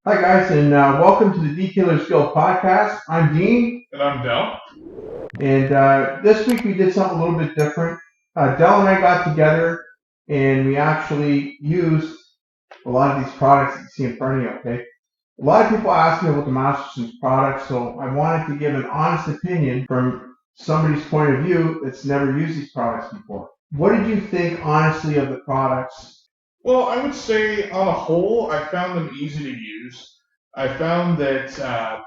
Hi guys, and welcome to the Detailer Skill Podcast. I'm Dean, And I'm Del. and this week we did something a little bit different. Del and I got together, and we actually used a lot of these products that you see in front of you. Okay, a lot of people ask me about the Masterson's products, so I wanted to give an honest opinion from somebody's point of view that's never used these products before. What did you think, honestly, of the products? Well, I would say on a whole, I found them easy to use. I found that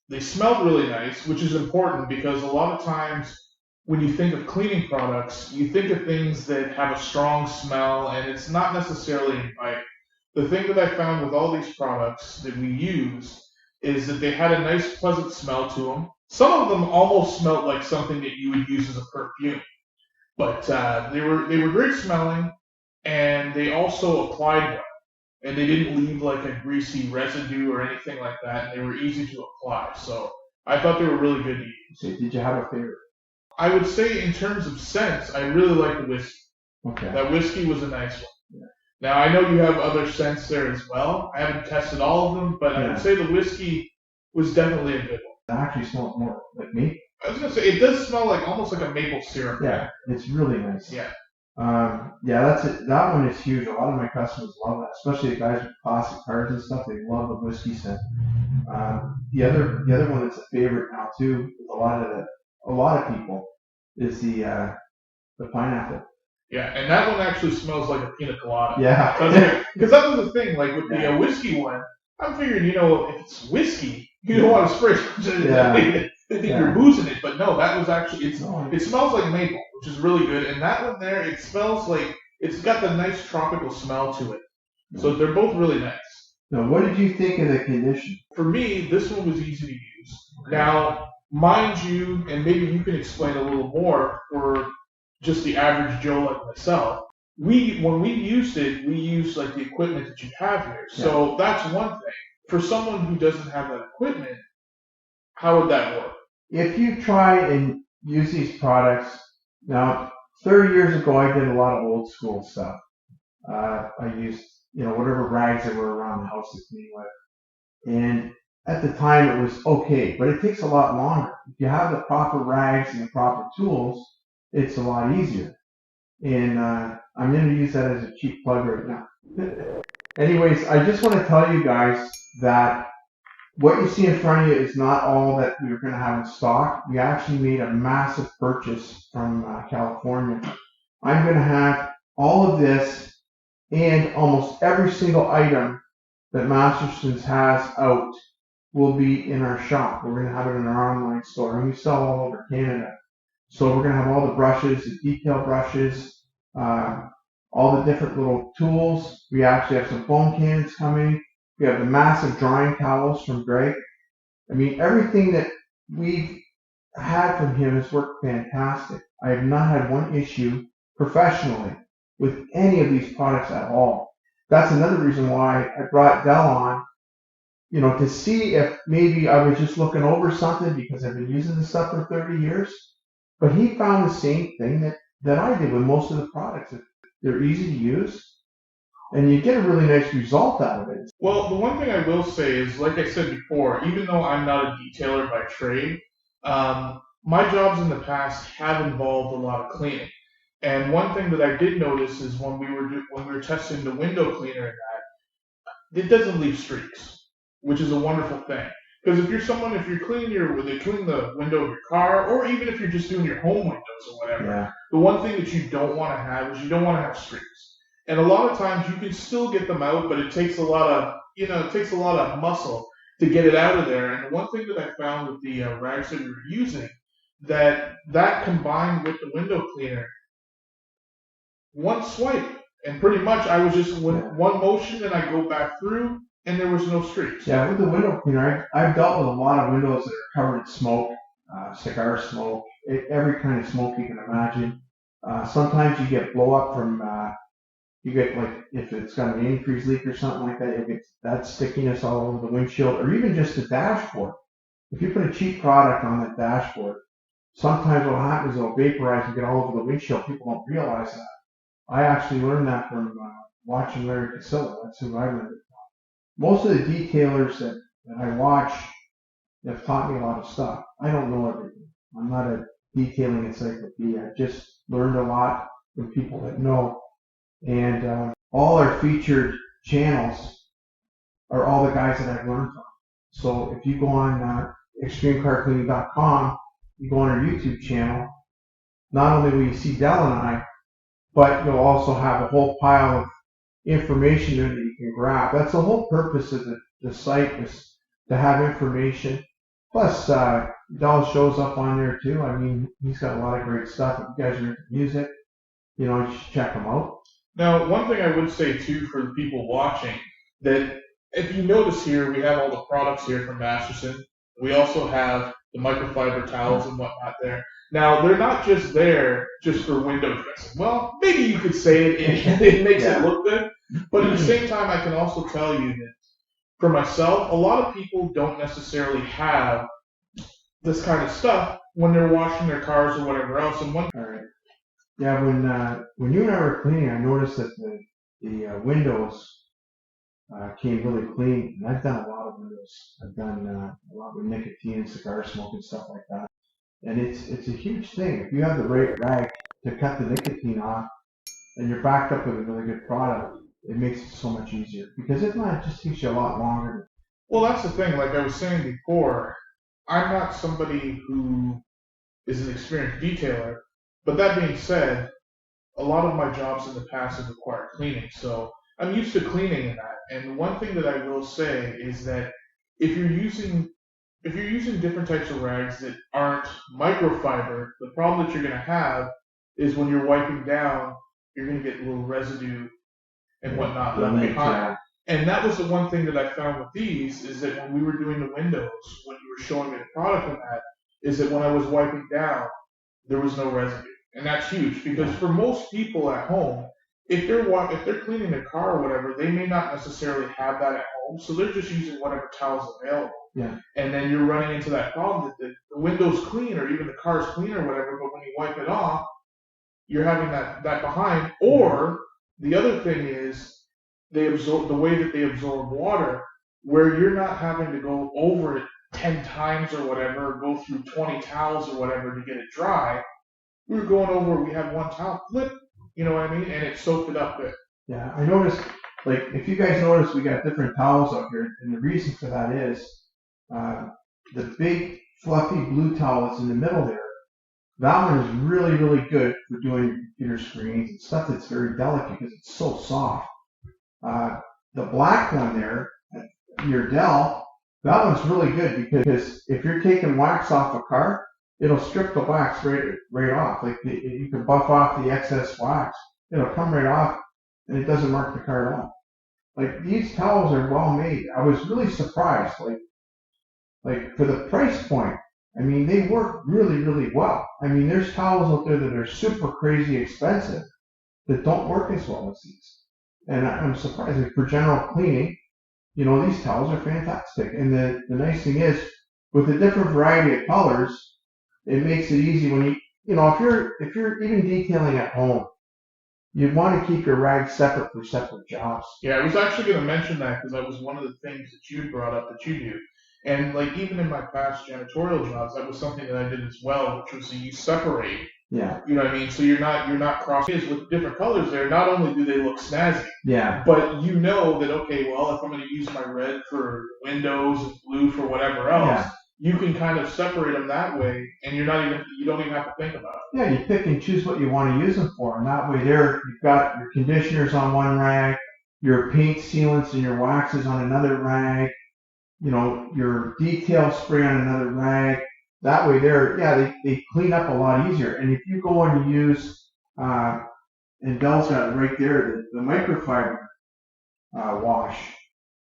they smelled really nice, which is important because a lot of times when you think of cleaning products, you think of things that have a strong smell, and it's not necessarily inviting. The thing that I found with all these products that we use is that they had a nice, pleasant smell to them. Some of them almost smelled like something that you would use as a perfume, but they were great smelling, and they also applied well, and they didn't leave like a greasy residue or anything like that, and they were easy to apply. So I thought they were really good to use. So, did you have a favorite? I would say in terms of scents, I really like the whiskey. Okay. That whiskey was a nice one. Yeah. Now I know you have other scents there as well. I haven't tested all of them, but I Yeah. would say the whiskey was definitely a good one. It actually smells more like me. I was gonna say it does smell like almost like a maple syrup. Yeah, it's really nice. Yeah. Yeah, that's it. That one is huge. A lot of my customers love that, especially the guys with classic cars and stuff. They love the whiskey scent. The other one that's a favorite now too, with a lot of people, is the pineapple. Yeah, and that one actually smells like a pina colada. Yeah. Because that was the thing, like with the whiskey one, I'm figuring, if it's whiskey, you don't want to spray it. Yeah. They think you're boozing it, but no, that was actually, it No, smells like maple, which is really good. And that one there, it smells like, it's got the nice tropical smell to it. So they're both really nice. Now, what did you think of the condition? For me, this one was easy to use. Now, mind you, and maybe you can explain a little more for just the average Joe like myself, when we used it, we used like the equipment that you have here. So that's one thing. For someone who doesn't have that equipment, how would that work? If you try and use these products, now 30 years ago I did a lot of old school stuff. I used, whatever rags that were around the house to clean with. And at the time it was okay, but it takes a lot longer. If you have the proper rags and the proper tools, it's a lot easier. And I'm going to use that as a cheap plug right now. Anyways, I just want to tell you guys that what you see in front of you is not all that we're going to have in stock. We actually made a massive purchase from California. I'm going to have all of this and almost every single item that Masterson's has out will be in our shop. We're going to have it in our online store, and we sell all over Canada. So we're going to have all the brushes, the detail brushes, all the different little tools. We actually have some foam cans coming. We have the massive drying towels from Greg. I mean, everything that we've had from him has worked fantastic. I have not had one issue professionally with any of these products at all. That's another reason why I brought Del on, to see if maybe I was just looking over something because I've been using this stuff for 30 years. But he found the same thing that I did with most of the products. They're easy to use, and you get a really nice result out of it. Well, the one thing I will say is, like I said before, even though I'm not a detailer by trade, my jobs in the past have involved a lot of cleaning. And one thing that I did notice is when we were testing the window cleaner and that, it doesn't leave streaks, which is a wonderful thing. Because if you're cleaning the window of your car, or even if you're just doing your home windows or whatever, the one thing that you don't want to have is you don't want to have streaks. And a lot of times you can still get them out, but it takes a lot of muscle to get it out of there. And the one thing that I found with the rags that we were using, that combined with the window cleaner, one swipe, and pretty much I was just one motion, and I go back through, and there was no streaks. Yeah, with the window cleaner, I've dealt with a lot of windows that are covered in smoke, cigar smoke, every kind of smoke you can imagine. Sometimes you get blow up from, you get like, if it's got an antifreeze leak or something like that, you'll get that stickiness all over the windshield, or even just the dashboard. If you put a cheap product on that dashboard, sometimes what happens is it'll vaporize and get all over the windshield. People don't realize that. I actually learned that from watching Larry Casilla. That's who I learned it from. most of the detailers that I watch have taught me a lot of stuff. I don't know everything. I'm not a detailing encyclopedia. I just learned a lot from people that know. And all our featured channels are all the guys that I've learned from. So if you go on extremecarcleaning.com, you go on our YouTube channel, not only will you see Dell and I, but you'll also have a whole pile of information there that you can grab. That's the whole purpose of the site, is to have information. Plus, Dell shows up on there too. I mean, he's got a lot of great stuff. If you guys are into music, you should check him out. Now, one thing I would say too for the people watching, that if you notice here, we have all the products here from Masterson. We also have the microfiber towels and whatnot there. Now, they're not just there just for window dressing. Well, maybe you could say it makes it look good, but at the same time, I can also tell you that for myself, a lot of people don't necessarily have this kind of stuff when they're washing their cars or whatever else. And All right. Yeah, when you and I were cleaning, I noticed that the windows came really clean. And I've done a lot of windows. I've done a lot with nicotine and cigar smoke and stuff like that. And it's a huge thing. If you have the right rag to cut the nicotine off, and you're backed up with a really good product, it makes it so much easier. Because if not, it just takes you a lot longer. Well, that's the thing. Like I was saying before, I'm not somebody who is an experienced detailer. But that being said, a lot of my jobs in the past have required cleaning. So I'm used to cleaning in that. And one thing that I will say is that if you're using different types of rags that aren't microfiber, the problem that you're going to have is when you're wiping down, you're going to get a little residue and whatnot left behind. And that was the one thing that I found with these, is that when we were doing the windows, when you were showing me the product on that, is that when I was wiping down, there was no residue. And that's huge, because for most people at home, if they're cleaning their car or whatever, they may not necessarily have that at home, so they're just using whatever towels available. Yeah. And then you're running into that problem that the window's clean or even the car's clean or whatever, but when you wipe it off, you're having that behind. Or the other thing is they absorb the way that they absorb water, where you're not having to go over it 10 times or whatever, or go through 20 towels or whatever to get it dry. We were going over, we had one towel, flip, you know what I mean? And it soaked it up good. Yeah, I noticed, like, if you guys notice, we got different towels out here, and the reason for that is the big fluffy blue towel that's in the middle there. That one is really, really good for doing computer screens and stuff that's very delicate because it's so soft. The black one there, your Dell, that one's really good because if you're taking wax off a car, it'll strip the wax right off. Like you can buff off the excess wax. It'll come right off, and it doesn't mark the car at all. Like, these towels are well made. I was really surprised. Like for the price point, I mean, they work really, really well. I mean, there's towels out there that are super crazy expensive that don't work as well as these. And I'm surprised. Like, for general cleaning, these towels are fantastic. And the nice thing is, with a different variety of colors, it makes it easy when if you're even detailing at home, you'd want to keep your rags separate for separate jobs. Yeah, I was actually going to mention that because that was one of the things that you brought up that you do. And like even in my past janitorial jobs, that was something that I did as well, which was to use separate. Yeah. You know what I mean? So you're not crossing with different colors there. Not only do they look snazzy, yeah, but you know that, okay, well, if I'm going to use my red for windows and blue for whatever else, you can kind of separate them that way, and you don't even have to think about it. Yeah, you pick and choose what you want to use them for, and that way you've got your conditioners on one rag, your paint sealants and your waxes on another rag, your detail spray on another rag. That way they clean up a lot easier. And if you go and use, and Dell's got it right there, the microfiber wash,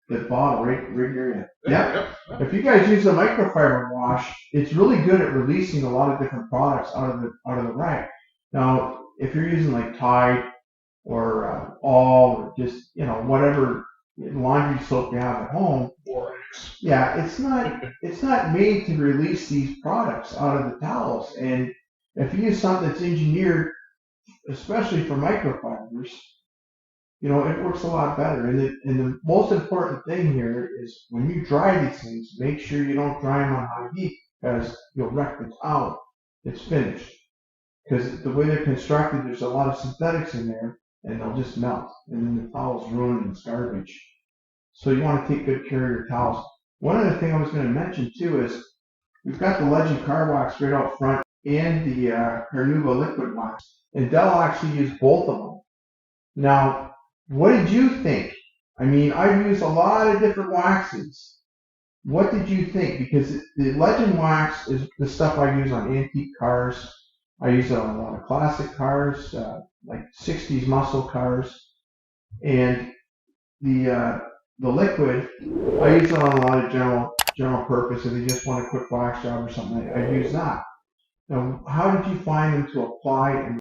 the bottle right here. Yep. If you guys use the microfiber wash, it's really good at releasing a lot of different products out of the rag. Now, if you're using like Tide or All or just whatever laundry soap you have at home, yeah, it's not made to release these products out of the towels. And if you use something that's engineered, especially for microfibers, it works a lot better. And the most important thing here is when you dry these things, make sure you don't dry them on high heat because you'll wreck the towel. It's finished. Because the way they're constructed, there's a lot of synthetics in there and they'll just melt. And then the towel's ruined and it's garbage. So you want to take good care of your towels. One other thing I was going to mention too is we've got the Legend Car Wax right out front and the Carnuva liquid wax. And Dell actually used both of them. Now, what did you think? I mean, I've used a lot of different waxes. What did you think? Because the Legend wax is the stuff I use on antique cars. I use it on a lot of classic cars, like 60s muscle cars. And the liquid, I use it on a lot of general purpose. If you just want a quick wax job or something, I use that. Now, how did you find them to apply? And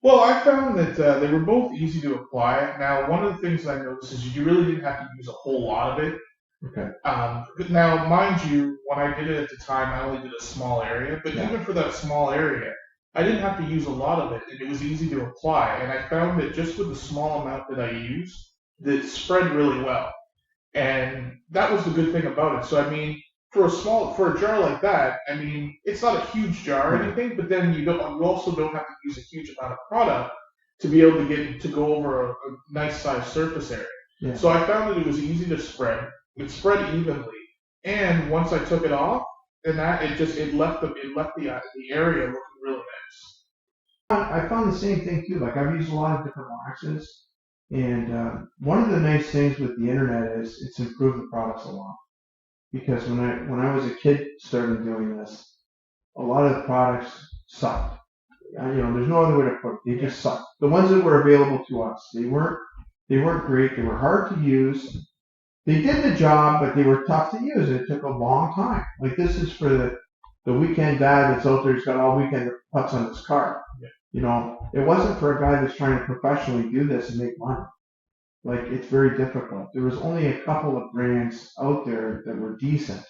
Well, I found that they were both easy to apply. Now, one of the things that I noticed is you really didn't have to use a whole lot of it. okay, But now, mind you, when I did it at the time, I only did a small area. But Yeah. even for that small area, I didn't have to use a lot of it, and it was easy to apply. And I found that just with the small amount that I used, that it spread really well. And that was the good thing about it. So I mean, for a jar like that, I mean, it's not a huge jar or anything, but then you also don't have to use a huge amount of product to be able to get to go over a nice sized surface area. yeah. So I found that it was easy to spread. It spread evenly, and once I took it off, and that it left the area looking really nice. I found the same thing too. Like I've used a lot of different waxes, and one of the nice things with the internet is it's improved the products a lot. Because when I was a kid started doing this, a lot of the products sucked. There's no other way to put it. They just sucked. The ones that were available to us, they weren't great. They were hard to use. They did the job, but they were tough to use. It took a long time. Like this is for the weekend dad that's out there who's got all weekend putts on his car. Yeah. It wasn't for a guy that's trying to professionally do this and make money. Like it's very difficult. There was only a couple of brands out there that were decent,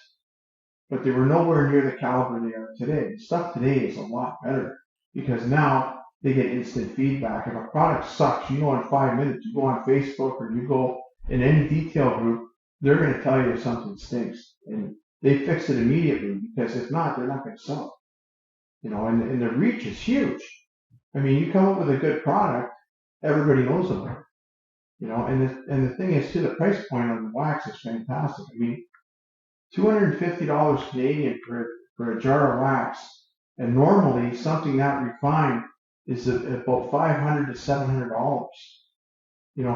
but they were nowhere near the caliber they are today. The stuff today is a lot better because now they get instant feedback. If a product sucks, in 5 minutes, you go on Facebook or you go in any detail group, they're going to tell you if something stinks. And they fix it immediately because if not, they're not going to sell it. And the reach is huge. I mean, you come up with a good product, everybody knows about it. And the thing is too, the price point on the wax is fantastic. I mean, $250 Canadian for a jar of wax, and normally something that refined is about $500 to $700.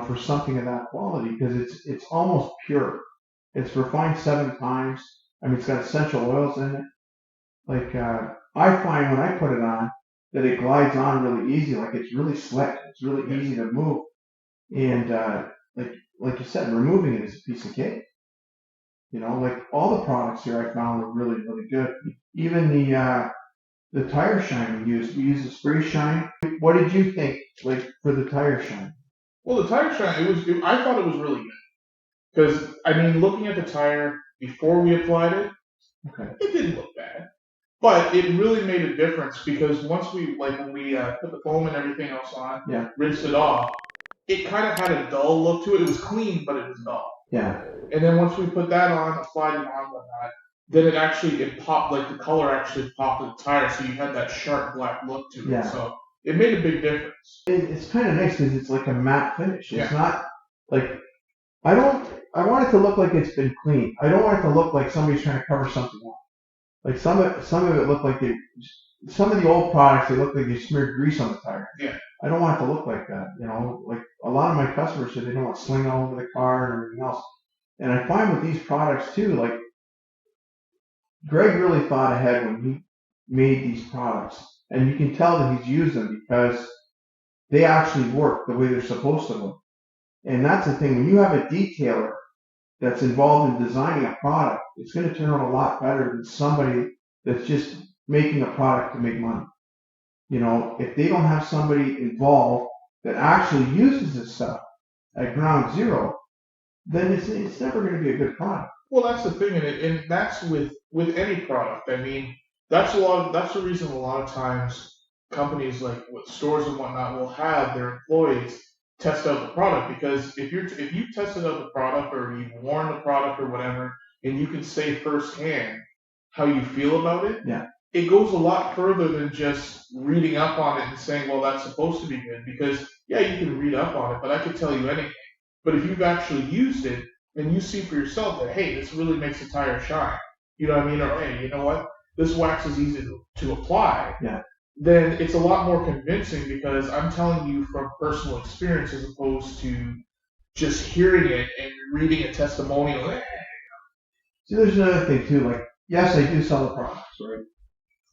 For something of that quality because it's almost pure. It's refined 7 times. I mean, it's got essential oils in it. Like I find when I put it on that it glides on really easy. Like it's really slick. It's really easy to move. And like you said, removing it is a piece of cake. Like all the products here I found were really, really good. Even the tire shine we used the spray shine. What did you think, like for the tire shine? Well, the tire shine, I thought it was really good because I mean, looking at the tire before we applied it, Okay. it didn't look bad. But it really made a difference because once when we put the foam and everything else on, rinsed it off, it kind of had a dull look to it. It was clean, but it was dull. Yeah. And then once we put that on, applied it on, whatnot, then it popped, like the color actually popped in the tire, so you had that sharp black look to it. Yeah. So it made a big difference. It's kind of nice because it's like a matte finish. It's Yeah. not like I want it to look like it's been cleaned. I don't want it to look like somebody's trying to cover something up. Like some of it looked like some of the old products, they look like they smeared grease on the tire. Yeah. I don't want it to look like that. Like a lot of my customers said they don't want sling all over the car and everything else. And I find with these products too, like Greg really thought ahead when he made these products. And you can tell that he's used them because they actually work the way they're supposed to work. And that's the thing. When you have a detailer that's involved in designing a product, it's going to turn out a lot better than somebody that's just making a product to make money. If they don't have somebody involved that actually uses this stuff at ground zero, then it's never going to be a good product. Well, that's the thing, and that's with any product. I mean, that's the reason a lot of times companies like with stores and whatnot will have their employees test out the product, because if you tested out the product or you've worn the product or whatever, and you can say firsthand how you feel about it, Yeah. it goes a lot further than just reading up on it and saying, well, that's supposed to be good. Because yeah, you can read up on it, but I could tell you anything. But if you've actually used it and you see for yourself that, hey, this really makes a tire shine, you know what I mean? Or hey, you know what? This wax is easy to apply. Yeah. Then it's a lot more convincing because I'm telling you from personal experience as opposed to just hearing it and reading a testimonial. See, there's another thing too. Like, yes, I do sell the products, right?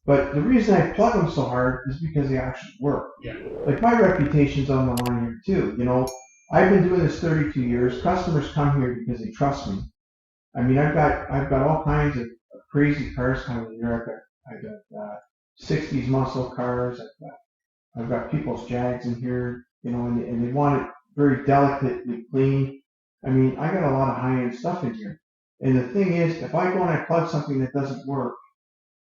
But the reason I plug them so hard is because they actually work. Yeah. Like, my reputation's on the line here too. You know, I've been doing this 32 years. Customers come here because they trust me. I mean, I've got all kinds of crazy cars coming here. I've got 60s muscle cars. I've got people's Jags in here, you know, and they want it very delicately clean. I mean, I got a lot of high-end stuff in here. And the thing is, if I go and I plug something that doesn't work,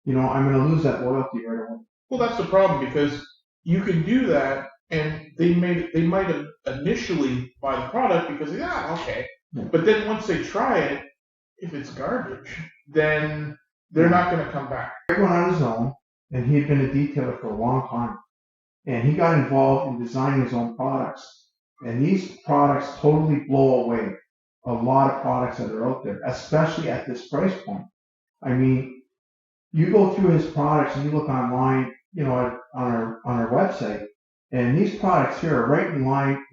you know, I'm going to lose that loyalty right away. Well, that's the problem, because you can do that, and they might have initially buy the product because okay, but then once they try it, if it's garbage, then they're not going to come back. He went on his own, and he had been a detailer for a long time, and he got involved in designing his own products, and these products totally blow away a lot of products that are out there, especially at this price point. I mean, you go through his products and you look online, you know, on our website, and these products here are right in line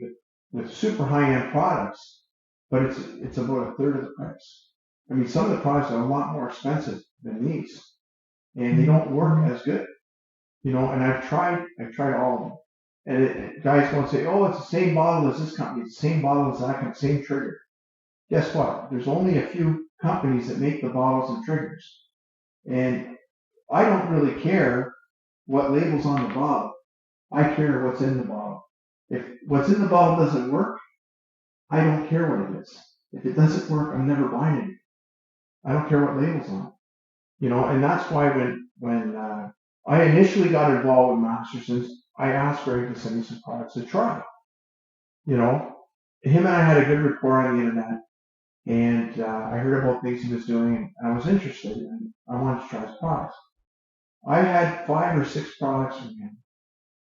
with super high-end products, but it's about a third of the price. I mean, some of the products are a lot more expensive than these, and they don't work as good, you know. And I've tried all of them, and guys won't say, oh, it's the same bottle as this company, it's the same bottle as that company, same trigger. Guess what? There's only a few companies that make the bottles and triggers. And I don't really care what label's on the bottle. I care what's in the bottle. If what's in the bottle doesn't work, I don't care what it is. If it doesn't work, I'm never buying it. I don't care what label's on it. You know, and that's why when I initially got involved with Masterson's, I asked Greg to send me some products to try. You know, him and I had a good rapport on the internet. And I heard about things he was doing, and I was interested, and I wanted to try his products. I had 5 or 6 products from him,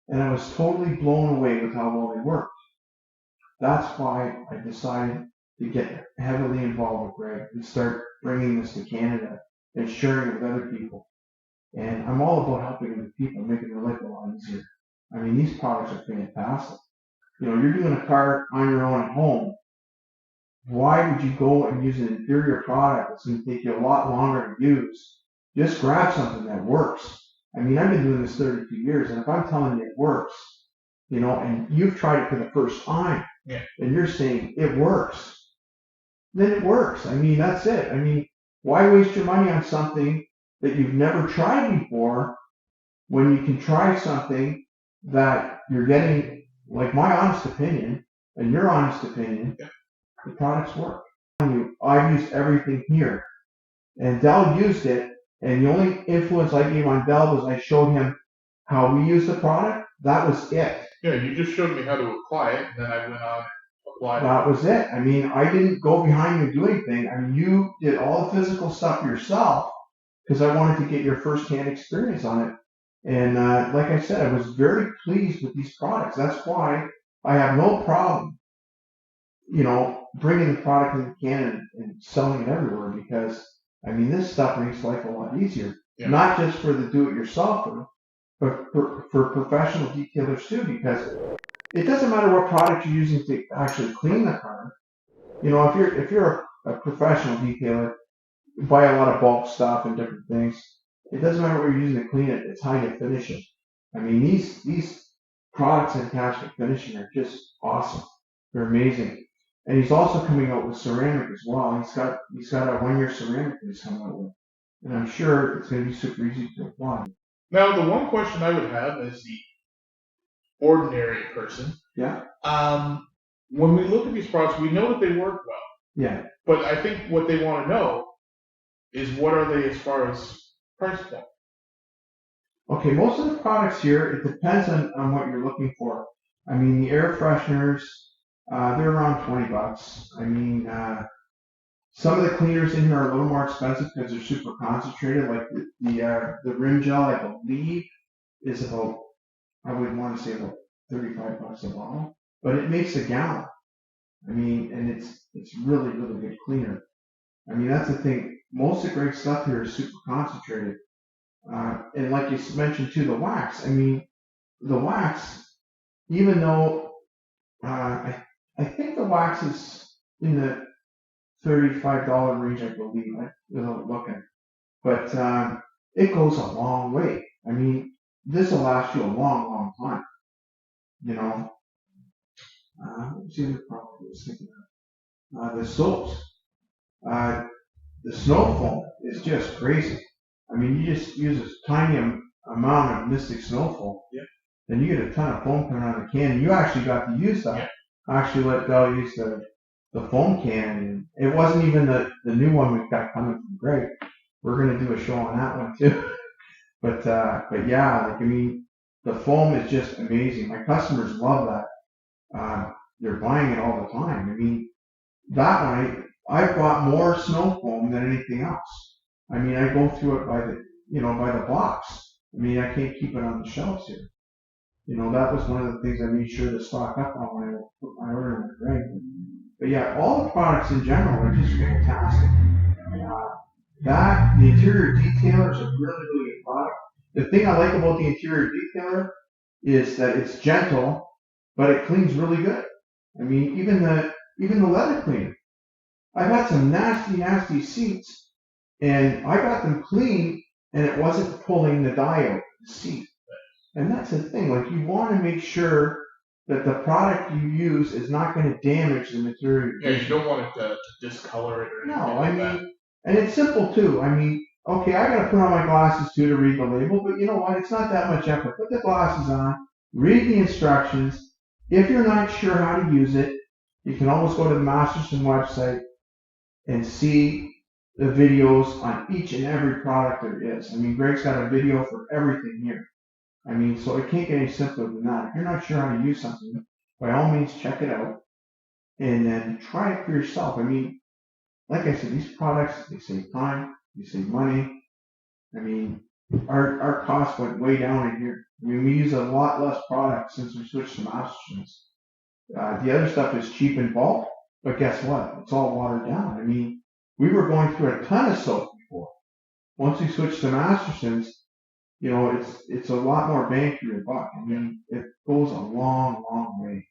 and I was totally blown away with how well they worked. That's why I decided to get heavily involved with Greg and start bringing this to Canada and sharing it with other people. And I'm all about helping other people, making their life a lot easier. I mean, these products are fantastic. You know, you're doing a car on your own at home. Why would you go and use an inferior product that's going to take you a lot longer to use? Just grab something that works. I mean, I've been doing this 32 years, and if I'm telling you it works, you know, and you've tried it for the first time, and you're saying it works, then it works. I mean, that's it. I mean, why waste your money on something that you've never tried before when you can try something that you're getting, like my honest opinion and your honest opinion, the products work. I've used everything here. And Dell used it, and the only influence I gave on Dell was I showed him how we use the product. That was it. Yeah, you just showed me how to apply it, and then I went on and applied it. That was it. I mean, I didn't go behind you and do anything. I mean, you did all the physical stuff yourself because I wanted to get your first-hand experience on it. And like I said, I was very pleased with these products. That's why I have no problem, you know, bringing the product into Canada and selling it everywhere, because I mean, this stuff makes life a lot easier. Yeah. Not just for the do-it-yourselfer, but for professional detailers too, because it doesn't matter what product you're using to actually clean the car. You know, if you're a professional detailer, you buy a lot of bulk stuff and different things. It doesn't matter what you're using to clean it; it's how you finish it. I mean, these products and attachment finishing are just awesome. They're amazing. And he's also coming out with ceramic as well. He's got a 1-year ceramic that he's coming out with. And I'm sure it's going to be super easy to apply. Now, the one question I would have as the ordinary person. Yeah. When we look at these products, we know that they work well. Yeah. But I think what they want to know is, what are they as far as price point? Okay, most of the products here, it depends on what you're looking for. I mean, the air fresheners, They're around $20. I mean, some of the cleaners in here are a little more expensive because they're super concentrated. Like the rim gel, I believe, is about, I would want to say about $35 a bottle, but it makes a gallon. I mean, and it's really really good cleaner. I mean, that's the thing. Most of the great stuff here is super concentrated. And like you mentioned too, the wax. I mean, the wax, even though I think the wax is in the $35 range, I believe, without looking. But it goes a long way. I mean, this will last you a long, long time. You know, what was the other product I was thinking of? The soaps. Uh, the snow foam is just crazy. I mean, you just use a tiny amount of Mystic Snow Foam, then you get a ton of foam coming out of the can. And you actually got to use that. Yeah. I actually let Belle use the foam can. And it wasn't even the new one we've got coming from Greg. We're gonna do a show on that one too. But yeah, like I mean, the foam is just amazing. My customers love that. They're buying it all the time. I mean, that one I've bought more snow foam than anything else. I mean, I go through it by the box. I mean, I can't keep it on the shelves here. You know, that was one of the things I made sure to stock up on when I put my order in with Greg. But yeah, all the products in general are just fantastic. The interior detailer is a really, really good product. The thing I like about the interior detailer is that it's gentle, but it cleans really good. I mean, even the leather cleaner. I've had some nasty, nasty seats, and I got them clean, and it wasn't pulling the dye out of the seat. And that's the thing. Like, you want to make sure that the product you use is not going to damage the material. Yeah, you don't want it to discolor it or anything. No, I mean, and it's simple too. I mean, okay, I got to put on my glasses too to read the label, but you know what? It's not that much effort. Put the glasses on, read the instructions. If you're not sure how to use it, you can always go to the Masterson website and see the videos on each and every product there is. I mean, Greg's got a video for everything here. I mean, so it can't get any simpler than that. If you're not sure how to use something, by all means, check it out and then try it for yourself. I mean, like I said, these products, they save time, they save money. I mean, our costs went way down in here. I mean, we use a lot less product since we switched to Mastersons. The other stuff is cheap in bulk, but guess what? It's all watered down. I mean, we were going through a ton of soap before. Once we switched to Mastersons, you know, it's a lot more bang for your buck. I mean, it goes a long, long way.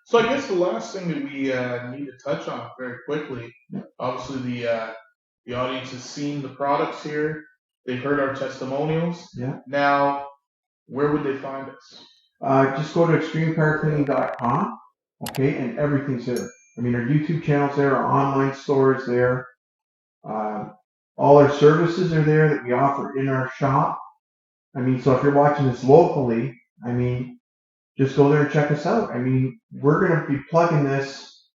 So I guess the last thing that we need to touch on very quickly, obviously the audience has seen the products here. They've heard our testimonials. Yeah. Now, where would they find us? Just go to extremecarcleaning.com, okay, and everything's there. I mean, our YouTube channel's there, our online store is there. All our services are there that we offer in our shop. I mean, so if you're watching this locally, I mean, just go there and check us out. I mean, we're going to be plugging this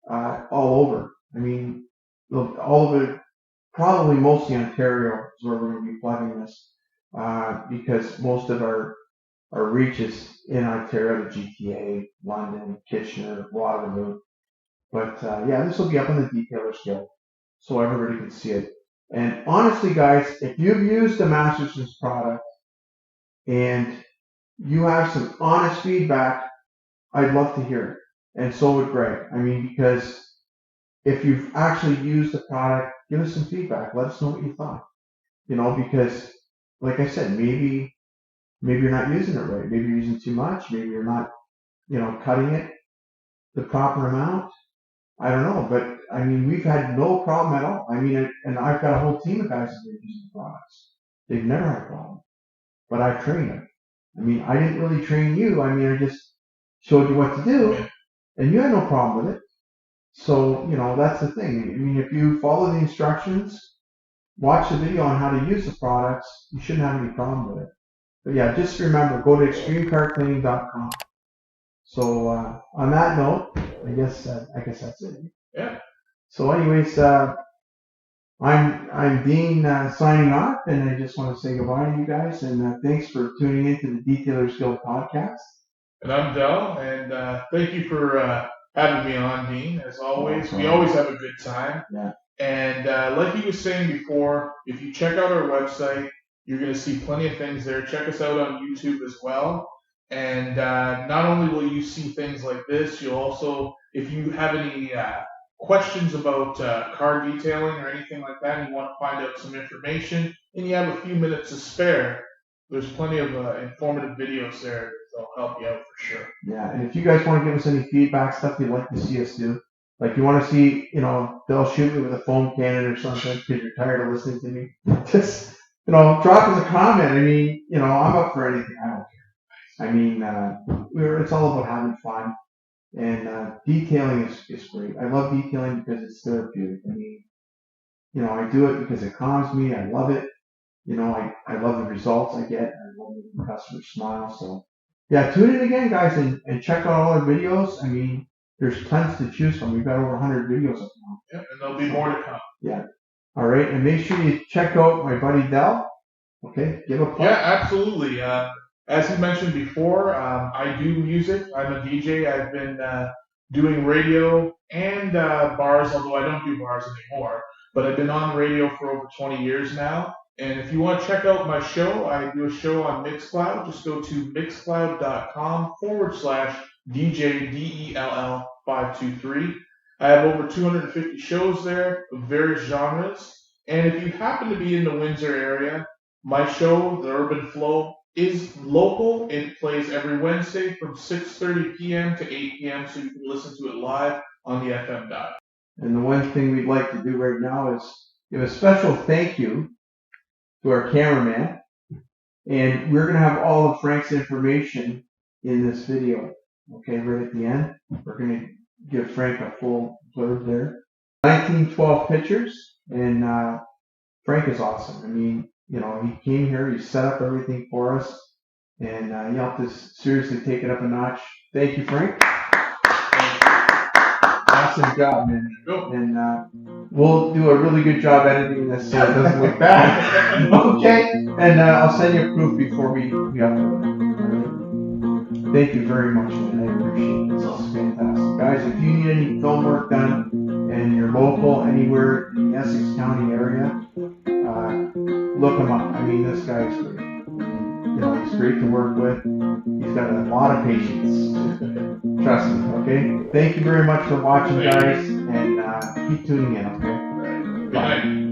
all over. I mean, all of it, probably mostly Ontario is where we're going to be plugging this because most of our reach is in Ontario, the GTA, London, Kitchener, Waterloo. But yeah, this will be up on the Detailer's Guild so everybody can see it. And honestly, guys, if you've used the Masterson's product and you have some honest feedback, I'd love to hear it. And so would Greg. I mean, because if you've actually used the product, give us some feedback. Let us know what you thought. You know, because like I said, maybe you're not using it right. Maybe you're using too much. Maybe you're not, cutting it the proper amount. I don't know, but I mean, we've had no problem at all. I mean, and I've got a whole team of guys that are using the products. They've never had a problem, but I've trained them. I mean, I didn't really train you. I mean, I just showed you what to do, and you had no problem with it. So, that's the thing. I mean, if you follow the instructions, watch the video on how to use the products, you shouldn't have any problem with it. But yeah, just remember, go to extremecarcleaning.com. So on that note, I guess that's it. Yeah. So anyways, I'm Dean signing off, and I just want to say goodbye to you guys, and thanks for tuning in to the Detailer's Guild podcast. And I'm Del, and thank you for having me on, Dean. As always, we Awesome. always have a good time. Yeah. And like he was saying before, if you check out our website, you're going to see plenty of things there. Check us out on YouTube as well. And not only will you see things like this, you'll also, if you have any questions about car detailing or anything like that, and you want to find out some information, and you have a few minutes to spare, there's plenty of informative videos there that'll help you out for sure. Yeah, and if you guys want to give us any feedback, stuff you'd like to see us do, like you want to see, they'll shoot me with a foam cannon or something because you're tired of listening to me, just, drop us a comment. I mean, I'm up for anything. I don't care. I mean, it's all about having fun, and detailing is great. I love detailing because it's therapeutic. I mean, I do it because it calms me. I love it. I love the results I get. I love making customers smile. So, yeah, tune in again, guys, and check out all our videos. I mean, there's tons to choose from. We've got over 100 videos up now. Yep, and there'll be more to come. Yeah. All right, and make sure you check out my buddy Del. Okay, give a plug. Yeah, absolutely. As he mentioned before, I do music. I'm a DJ. I've been doing radio and bars, although I don't do bars anymore. But I've been on radio for over 20 years now. And if you want to check out my show, I do a show on Mixcloud. Just go to mixcloud.com/DJDELL523. I have over 250 shows there of various genres. And if you happen to be in the Windsor area, my show, The Urban Flow, is local. It plays every Wednesday from 6:30 p.m. to 8 p.m. so you can listen to it live on the FM dial. And the one thing we'd like to do right now is give a special thank you to our cameraman. And we're going to have all of Frank's information in this video. Okay, right at the end. We're going to give Frank a full blurb there. 1912 pictures, and Frank is awesome. I mean, he came here, he set up everything for us, and he helped us seriously take it up a notch. Thank you, Frank. Awesome job, man. And we'll do a really good job editing this so it doesn't look bad. Okay? And I'll send you a proof before we upload it. Thank you very much, man. I appreciate it. This is fantastic. Guys, if you need any film work done and you're local, anywhere in the Essex County area, look him up. I mean, this guy is great. He's great to work with. He's got a lot of patience. Trust me, okay? Thank you very much for watching, guys, and keep tuning in, okay? Good night.